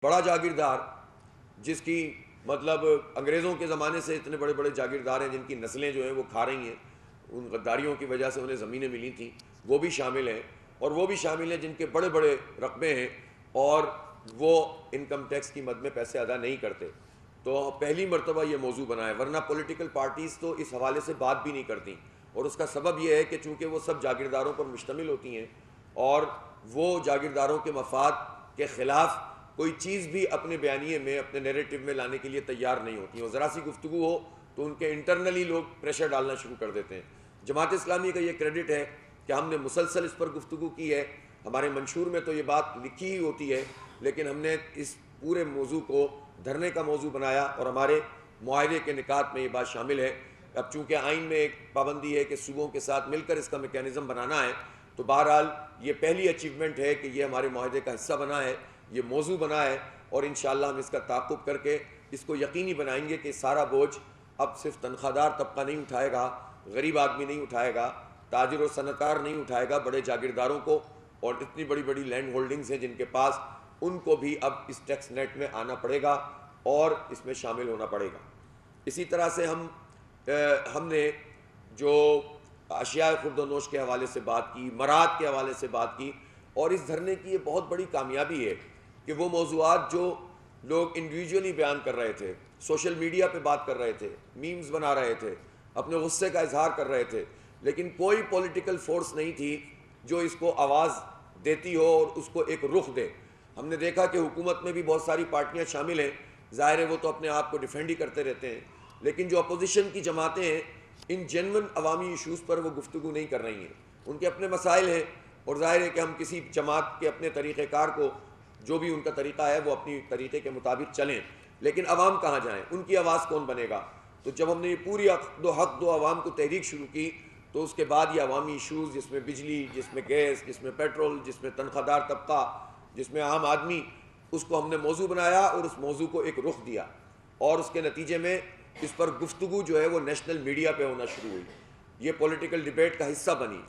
بڑا جاگیردار جس کی مطلب انگریزوں کے زمانے سے اتنے بڑے بڑے جاگیردار ہیں جن کی نسلیں جو ہیں وہ کھا رہی ہیں، ان غداریوں کی وجہ سے انہیں زمینیں ملی تھیں، وہ بھی شامل ہیں، اور وہ بھی شامل ہیں جن کے بڑے بڑے رقبے ہیں اور وہ انکم ٹیکس کی مد میں پیسے ادا نہیں کرتے۔ تو پہلی مرتبہ یہ موضوع بنا ہے، ورنہ پولیٹیکل پارٹیز تو اس حوالے سے بات بھی نہیں کرتی، اور اس کا سبب یہ ہے کہ چونکہ وہ سب جاگیرداروں پر مشتمل ہوتی ہیں اور وہ جاگیرداروں کے مفاد کے خلاف کوئی چیز بھی اپنے بیانیے میں، اپنے نیریٹو میں لانے کے لیے تیار نہیں ہوتی ہیں، اور ذرا سی گفتگو ہو تو ان کے انٹرنلی لوگ پریشر ڈالنا شروع کر دیتے ہیں۔ جماعت اسلامی کا یہ کریڈٹ ہے کہ ہم نے مسلسل اس پر گفتگو کی ہے، ہمارے منشور میں تو یہ بات لکھی ہی ہوتی ہے، لیکن ہم نے اس پورے موضوع کو دھرنے کا موضوع بنایا اور ہمارے معاہدے کے نکات میں یہ بات شامل ہے۔ اب چونکہ آئین میں ایک پابندی ہے کہ صوبوں کے ساتھ مل کر اس کا میکینزم بنانا ہے، تو بہرحال یہ پہلی اچیومنٹ ہے کہ یہ ہمارے معاہدے کا حصہ بنا ہے، یہ موضوع بنا ہے، اور انشاءاللہ ہم اس کا تعاقب کر کے اس کو یقینی بنائیں گے کہ سارا بوجھ اب صرف تنخواہ دار طبقہ نہیں اٹھائے گا، غریب آدمی نہیں اٹھائے گا، تاجر و صنعت کار نہیں اٹھائے گا، بڑے جاگیرداروں کو، اور اتنی بڑی بڑی لینڈ ہولڈنگز ہیں جن کے پاس، ان کو بھی اب اس ٹیکس نیٹ میں آنا پڑے گا اور اس میں شامل ہونا پڑے گا۔ اسی طرح سے ہم نے جو اشیاء خورد و نوش کے حوالے سے بات کی، مراد کے حوالے سے بات کی، اور اس دھرنے کی یہ بہت بڑی کامیابی ہے کہ وہ موضوعات جو لوگ انڈیویجولی بیان کر رہے تھے، سوشل میڈیا پہ بات کر رہے تھے، میمز بنا رہے تھے، اپنے غصے کا اظہار کر رہے تھے، لیکن کوئی پولیٹیکل فورس نہیں تھی جو اس کو آواز دیتی ہو اور اس کو ایک رخ دے۔ ہم نے دیکھا کہ حکومت میں بھی بہت ساری پارٹیاں شامل ہیں، ظاہر ہے وہ تو اپنے آپ کو ڈیفینڈ ہی کرتے رہتے ہیں، لیکن جو اپوزیشن کی جماعتیں ہیں ان جینون عوامی ایشوز پر وہ گفتگو نہیں کر رہی ہیں، ان کے اپنے مسائل ہیں، اور ظاہر ہے کہ ہم کسی جماعت کے اپنے طریقہ کار کو، جو بھی ان کا طریقہ ہے وہ اپنی طریقے کے مطابق چلیں، لیکن عوام کہاں جائیں، ان کی آواز کون بنے گا؟ تو جب ہم نے یہ پوری حق دو عوام کو تحریک شروع کی، تو اس کے بعد یہ عوامی ایشوز، جس میں بجلی، جس میں گیس، جس میں پیٹرول، جس میں تنخواہ دار طبقہ، جس میں عام آدمی، اس کو ہم نے موضوع بنایا اور اس موضوع کو ایک رخ دیا، اور اس کے نتیجے میں اس پر گفتگو جو ہے وہ نیشنل میڈیا پہ ہونا شروع ہوئی، یہ پولیٹیکل ڈیبیٹ کا حصہ بنی،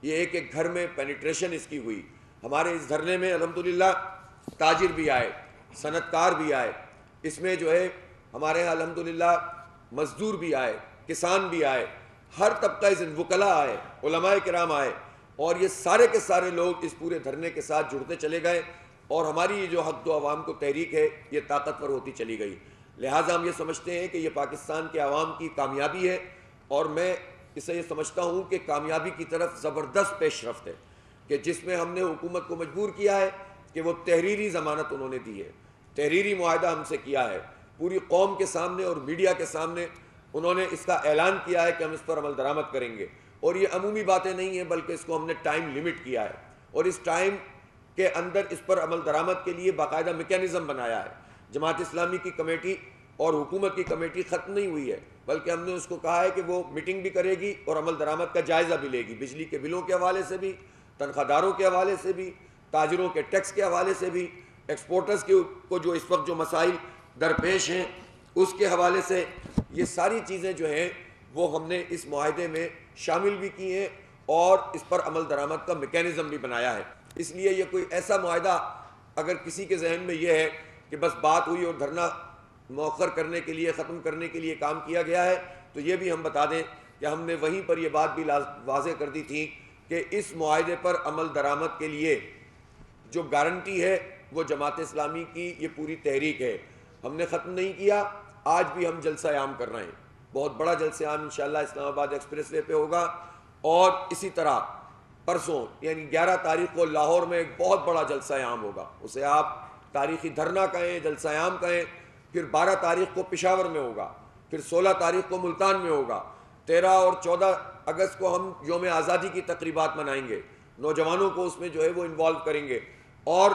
یہ ایک ایک گھر میں پینیٹریشن اس کی ہوئی۔ ہمارے اس دھرنے میں الحمدللہ تاجر بھی آئے، صنعت کار بھی آئے، اس میں جو ہے ہمارے یہاں الحمدللہ مزدور بھی آئے، کسان بھی آئے، ہر طبقہ وکلاء آئے، علماء کرام آئے، اور یہ سارے کے سارے لوگ اس پورے دھرنے کے ساتھ جڑتے چلے گئے، اور ہماری یہ جو حق دو عوام کو تحریک ہے یہ طاقتور ہوتی چلی گئی۔ لہٰذا ہم یہ سمجھتے ہیں کہ یہ پاکستان کے عوام کی کامیابی ہے، اور میں اسے یہ سمجھتا ہوں کہ کامیابی کی طرف زبردست پیش رفت ہے، کہ جس میں ہم نے حکومت کو مجبور کیا ہے کہ وہ تحریری ضمانت انہوں نے دی ہے، تحریری معاہدہ ہم سے کیا ہے، پوری قوم کے سامنے اور میڈیا کے سامنے انہوں نے اس کا اعلان کیا ہے کہ ہم اس پر عمل درآمد کریں گے، اور یہ عمومی باتیں نہیں ہیں بلکہ اس کو ہم نے ٹائم لیمٹ کیا ہے، اور اس ٹائم کے اندر اس پر عمل درآمد کے لیے باقاعدہ میکینزم بنایا ہے۔ جماعت اسلامی کی کمیٹی اور حکومت کی کمیٹی ختم نہیں ہوئی ہے، بلکہ ہم نے اس کو کہا ہے کہ وہ میٹنگ بھی کرے گی اور عمل درآمد کا جائزہ بھی لے گی، بجلی کے بلوں کے حوالے سے بھی، تنخواہ داروں کے حوالے سے بھی، تاجروں کے ٹیکس کے حوالے سے بھی، ایکسپورٹرز کو جو اس وقت جو مسائل درپیش ہیں اس کے حوالے سے، یہ ساری چیزیں جو ہیں وہ ہم نے اس معاہدے میں شامل بھی کی ہیں اور اس پر عمل درآمد کا میکینزم بھی بنایا ہے۔ اس لیے یہ کوئی ایسا معاہدہ اگر کسی کے ذہن میں یہ ہے کہ بس بات ہوئی اور دھرنا مؤخر کرنے کے لیے، ختم کرنے کے لیے کام کیا گیا ہے، تو یہ بھی ہم بتا دیں کہ ہم نے وہیں پر یہ بات بھی واضح کر دی تھی کہ اس معاہدے پر عمل درآمد کے لیے جو گارنٹی ہے وہ جماعت اسلامی کی یہ پوری تحریک ہے، ہم نے ختم نہیں کیا، آج بھی ہم جلسہ عام کر رہے ہیں، بہت بڑا جلسہ عام انشاءاللہ اسلام آباد ایکسپریس وے پہ ہوگا، اور اسی طرح پرسوں یعنی 11 تاریخ کو لاہور میں ایک بہت بڑا جلسہ عام ہوگا، اسے آپ تاریخی دھرنا کہیں، جلسہ عام کہیں، پھر 12 تاریخ کو پشاور میں ہوگا، پھر 16 تاریخ کو ملتان میں ہوگا، 13 اور 14 اگست کو ہم یوم آزادی کی تقریبات منائیں گے، نوجوانوں کو اس میں جو ہے وہ انوالو کریں گے، اور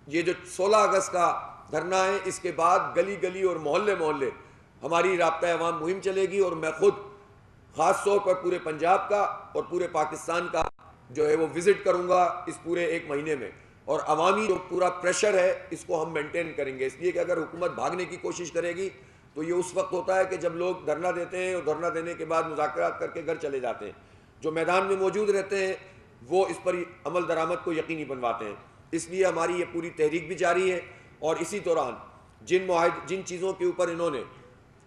یہ جو 16 اگست کا دھرنا ہے اس کے بعد گلی گلی اور محلے محلے ہماری رابطہ عوام مہم چلے گی، اور میں خود خاص طور پر پورے پنجاب کا اور پورے پاکستان کا جو ہے وہ وزٹ کروں گا اس پورے ایک مہینے میں، اور عوامی جو پورا پریشر ہے اس کو ہم مینٹین کریں گے، اس لیے کہ اگر حکومت بھاگنے کی کوشش کرے گی تو یہ اس وقت ہوتا ہے کہ جب لوگ دھرنا دیتے ہیں اور دھرنا دینے کے بعد مذاکرات کر کے گھر چلے جاتے ہیں، جو میدان میں موجود رہتے ہیں وہ اس پر عمل درآمد کو یقینی بنواتے ہیں، اس لیے ہماری یہ پوری تحریک بھی جاری ہے، اور اسی دوران جن چیزوں کے اوپر انہوں نے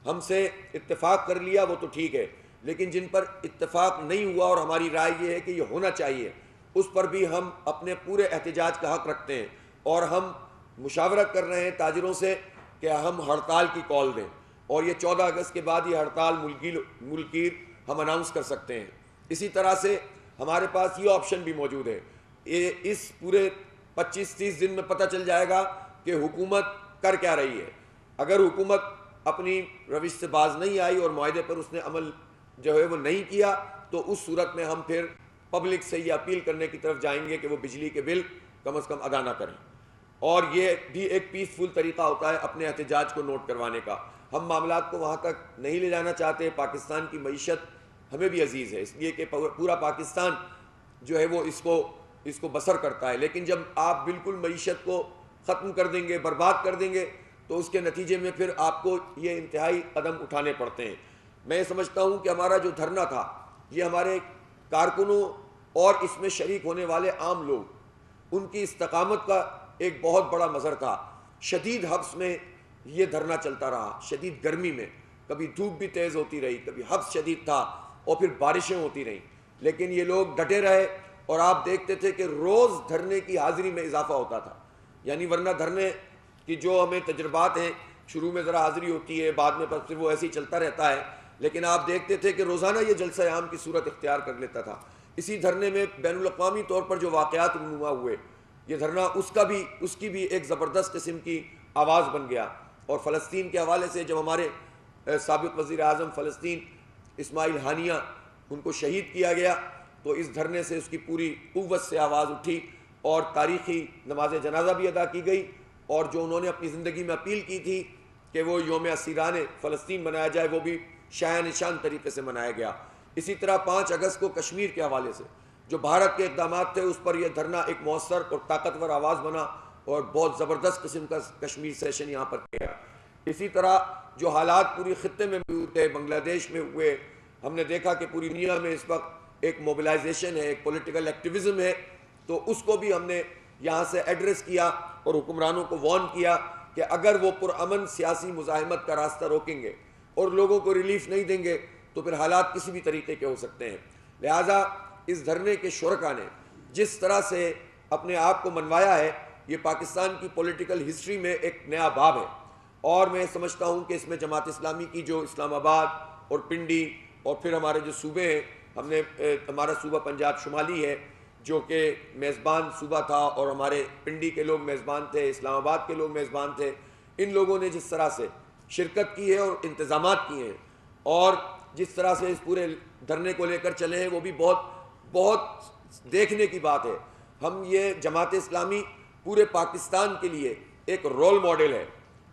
ہم سے اتفاق کر لیا وہ تو ٹھیک ہے، لیکن جن پر اتفاق نہیں ہوا اور ہماری رائے یہ ہے کہ یہ ہونا چاہیے، اس پر بھی ہم اپنے پورے احتجاج کا حق رکھتے ہیں، اور ہم مشاورت کر رہے ہیں تاجروں سے کہ ہم ہڑتال کی کال دیں، اور یہ 14 اگست کے بعد یہ ہڑتال ملکیر ہم اناؤنس کر سکتے ہیں۔ اسی طرح سے ہمارے پاس یہ آپشن بھی موجود ہے، اس پورے 25-30 دن میں پتہ چل جائے گا کہ حکومت کر کیا رہی ہے۔ اگر حکومت اپنی روش سے باز نہیں آئی اور معاہدے پر اس نے عمل جو ہے وہ نہیں کیا، تو اس صورت میں ہم پھر پبلک سے یہ اپیل کرنے کی طرف جائیں گے کہ وہ بجلی کے بل کم از کم ادا نہ کریں، اور یہ بھی ایک پیسفل طریقہ ہوتا ہے اپنے احتجاج کو نوٹ کروانے کا۔ ہم معاملات کو وہاں تک نہیں لے جانا چاہتے، پاکستان کی معیشت ہمیں بھی عزیز ہے، اس لیے کہ پورا پاکستان جو ہے وہ اس کو بسر کرتا ہے، لیکن جب آپ بالکل معیشت کو ختم کر دیں گے، برباد کر دیں گے، تو اس کے نتیجے میں پھر آپ کو یہ انتہائی قدم اٹھانے پڑتے ہیں۔ میں سمجھتا ہوں کہ ہمارا جو دھرنا تھا، یہ ہمارے کارکنوں اور اس میں شریک ہونے والے عام لوگ، ان کی استقامت کا ایک بہت بڑا مظہر تھا۔ شدید حبس میں یہ دھرنا چلتا رہا، شدید گرمی میں، کبھی دھوپ بھی تیز ہوتی رہی، کبھی حبس شدید تھا، اور پھر بارشیں ہوتی رہیں، لیکن یہ لوگ ڈٹے رہے، اور آپ دیکھتے تھے کہ روز دھرنے کی حاضری میں اضافہ ہوتا تھا۔ یعنی ورنہ دھرنے کی جو ہمیں تجربات ہیں، شروع میں ذرا حاضری ہوتی ہے، بعد میں پھر وہ ایسے ہی چلتا رہتا ہے، لیکن آپ دیکھتے تھے کہ روزانہ یہ جلسہ عام کی صورت اختیار کر لیتا تھا۔ اسی دھرنے میں بین الاقوامی طور پر جو واقعات رونما ہوئے، یہ دھرنا اس کی بھی ایک زبردست قسم کی آواز بن گیا۔ اور فلسطین کے حوالے سے جب ہمارے سابق وزیر اعظم فلسطین اسماعیل ہانیہ، ان کو شہید کیا گیا، تو اس دھرنے سے اس کی پوری قوت سے آواز اٹھی، اور تاریخی نماز جنازہ بھی ادا کی گئی، اور جو انہوں نے اپنی زندگی میں اپیل کی تھی کہ وہ یوم اسیران فلسطین منایا جائے، وہ بھی شایان نشان طریقے سے منایا گیا۔ اسی طرح 5 اگست کو کشمیر کے حوالے سے جو بھارت کے اقدامات تھے، اس پر یہ دھرنا ایک مؤثر اور طاقتور آواز بنا، اور بہت زبردست قسم کا کشمیر سیشن یہاں پر کیا۔ اسی طرح جو حالات پوری خطے میں موجود تھے، بنگلہ دیش میں ہوئے، ہم نے دیکھا کہ پوری دنیا میں اس وقت ایک موبلائزیشن ہے، ایک پولیٹیکل ایکٹیویزم ہے، تو اس کو بھی ہم نے یہاں سے ایڈریس کیا، اور حکمرانوں کو وارن کیا کہ اگر وہ پرامن سیاسی مزاحمت کا راستہ روکیں گے اور لوگوں کو ریلیف نہیں دیں گے، تو پھر حالات کسی بھی طریقے کے ہو سکتے ہیں۔ لہٰذا اس دھرنے کے شرکاء نے جس طرح سے اپنے آپ کو منوایا ہے، یہ پاکستان کی پولیٹیکل ہسٹری میں ایک نیا باب ہے، اور میں سمجھتا ہوں کہ اس میں جماعت اسلامی کی جو اسلام آباد اور پنڈی اور پھر ہمارے جو صوبے ہیں، ہمارا صوبہ پنجاب شمالی ہے جو کہ میزبان صوبہ تھا، اور ہمارے پنڈی کے لوگ میزبان تھے، اسلام آباد کے لوگ میزبان تھے، ان لوگوں نے جس طرح سے شرکت کی ہے اور انتظامات کیے ہیں، اور جس طرح سے اس پورے دھرنے کو لے کر چلے ہیں، وہ بھی بہت بہت دیکھنے کی بات ہے۔ ہم یہ جماعت اسلامی پورے پاکستان کے لیے ایک رول ماڈل ہے،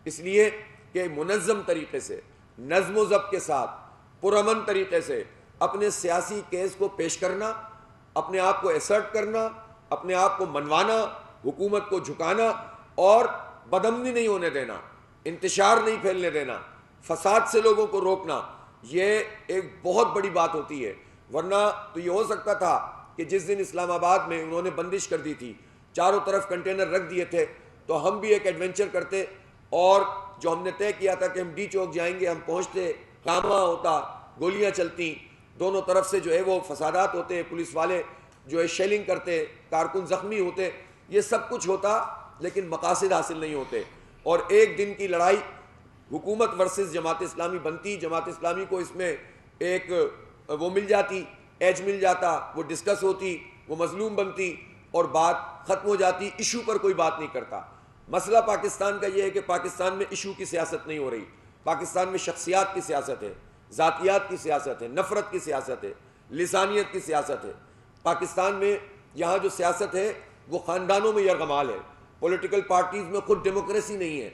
اس لیے کہ منظم طریقے سے، نظم و ضبط کے ساتھ، پرامن طریقے سے اپنے سیاسی کیس کو پیش کرنا، اپنے آپ کو ایسرٹ کرنا، اپنے آپ کو منوانا، حکومت کو جھکانا، اور بدامنی نہیں ہونے دینا، انتشار نہیں پھیلنے دینا، فساد سے لوگوں کو روکنا، یہ ایک بہت بڑی بات ہوتی ہے۔ ورنہ تو یہ ہو سکتا تھا کہ جس دن اسلام آباد میں انہوں نے بندش کر دی تھی، چاروں طرف کنٹینر رکھ دیے تھے، تو ہم بھی ایک ایڈونچر کرتے، اور جو ہم نے طے کیا تھا کہ ہم ڈی چوک جائیں گے، ہم پہنچتے، خامہ ہوتا، گولیاں چلتی، دونوں طرف سے جو ہے وہ فسادات ہوتے، پولیس والے جو ہے شیلنگ کرتے، کارکن زخمی ہوتے، یہ سب کچھ ہوتا، لیکن مقاصد حاصل نہیں ہوتے، اور ایک دن کی لڑائی حکومت ورسز جماعت اسلامی بنتی، جماعت اسلامی کو اس میں ایک وہ مل جاتی، ایج مل جاتا، وہ ڈسکس ہوتی، وہ مظلوم بنتی، اور بات ختم ہو جاتی، ایشو پر کوئی بات نہیں کرتا۔ مسئلہ پاکستان کا یہ ہے کہ پاکستان میں ایشو کی سیاست نہیں ہو رہی، پاکستان میں شخصیات کی سیاست ہے، ذاتیات کی سیاست ہے، نفرت کی سیاست ہے، لسانیت کی سیاست ہے۔ پاکستان میں یہاں جو سیاست ہے وہ خاندانوں میں یرغمال ہے، پولیٹیکل پارٹیز میں خود ڈیموکریسی نہیں ہے،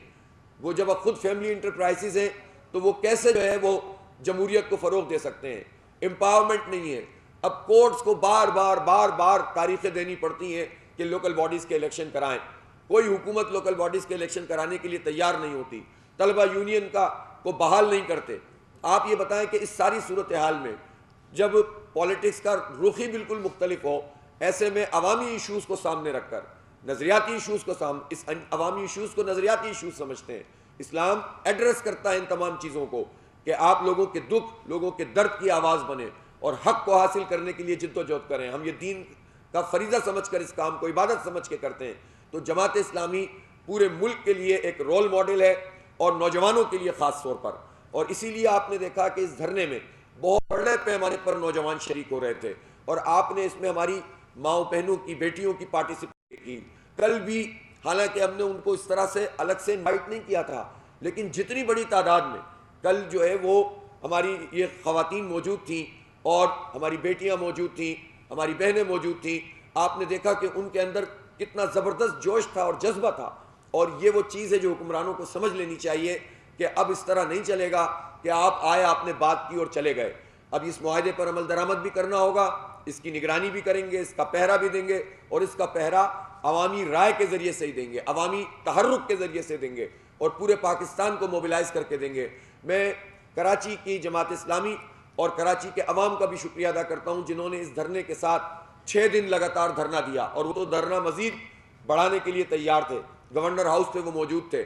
وہ جب خود فیملی انٹرپرائزز ہیں تو وہ کیسے جو ہے وہ جمہوریت کو فروغ دے سکتے ہیں، امپاورمنٹ نہیں ہے۔ اب کورٹس کو بار بار تاریخیں دینی پڑتی ہیں کہ لوکل باڈیز کے الیکشن کرائیں، کوئی حکومت لوکل باڈیز کے الیکشن کرانے کے لیے تیار نہیں ہوتی، طلبہ یونین کو بحال نہیں کرتے۔ آپ یہ بتائیں کہ اس ساری صورتحال میں جب پالیٹکس کا رخ ہی بالکل مختلف ہو، ایسے میں عوامی ایشوز کو سامنے رکھ کر نظریاتی ایشوز کو اس عوامی ایشوز کو نظریاتی ایشوز سمجھتے ہیں. اسلام ایڈریس کرتا ہے ان تمام چیزوں کو کہ آپ لوگوں کے دکھ، لوگوں کے درد کی آواز بنے اور حق کو حاصل کرنے کے لیے جد و جہد کریں. ہم یہ دین کا فریضہ سمجھ کر اس کام کو عبادت سمجھ کے کرتے ہیں. تو جماعت اسلامی پورے ملک کے لیے ایک رول ماڈل ہے اور نوجوانوں کے لیے خاص طور پر. اور اسی لیے آپ نے دیکھا کہ اس دھرنے میں بہت بڑے پیمانے پر نوجوان شریک ہو رہے تھے اور آپ نے اس میں ہماری ماؤں بہنوں کی، بیٹیوں کی پارٹیسپیٹ کی. کل بھی حالانکہ ہم نے ان کو اس طرح سے الگ سے انوائٹ نہیں کیا تھا، لیکن جتنی بڑی تعداد میں کل جو ہے وہ ہماری یہ خواتین موجود تھیں اور ہماری بیٹیاں موجود تھیں، ہماری بہنیں موجود تھیں. آپ نے دیکھا کہ ان کے اندر کتنا زبردست جوش تھا اور جذبہ تھا. اور یہ وہ چیز ہے جو حکمرانوں کو سمجھ لینی چاہیے کہ اب اس طرح نہیں چلے گا کہ آپ آئے، آپ نے بات کی اور چلے گئے. اب اس معاہدے پر عمل درآمد بھی کرنا ہوگا، اس کی نگرانی بھی کریں گے، اس کا پہرا بھی دیں گے، اور اس کا پہرا عوامی رائے کے ذریعے سے ہی دیں گے، عوامی تحرک کے ذریعے سے دیں گے اور پورے پاکستان کو موبلائز کر کے دیں گے. میں کراچی کی جماعت اسلامی اور کراچی کے عوام کا بھی شکریہ ادا کرتا ہوں جنہوں نے اس دھرنے کے ساتھ 6 دن لگاتار دھرنا دیا، اور وہ تو دھرنا مزید بڑھانے کے لیے تیار تھے. گورنر ہاؤس پہ وہ موجود تھے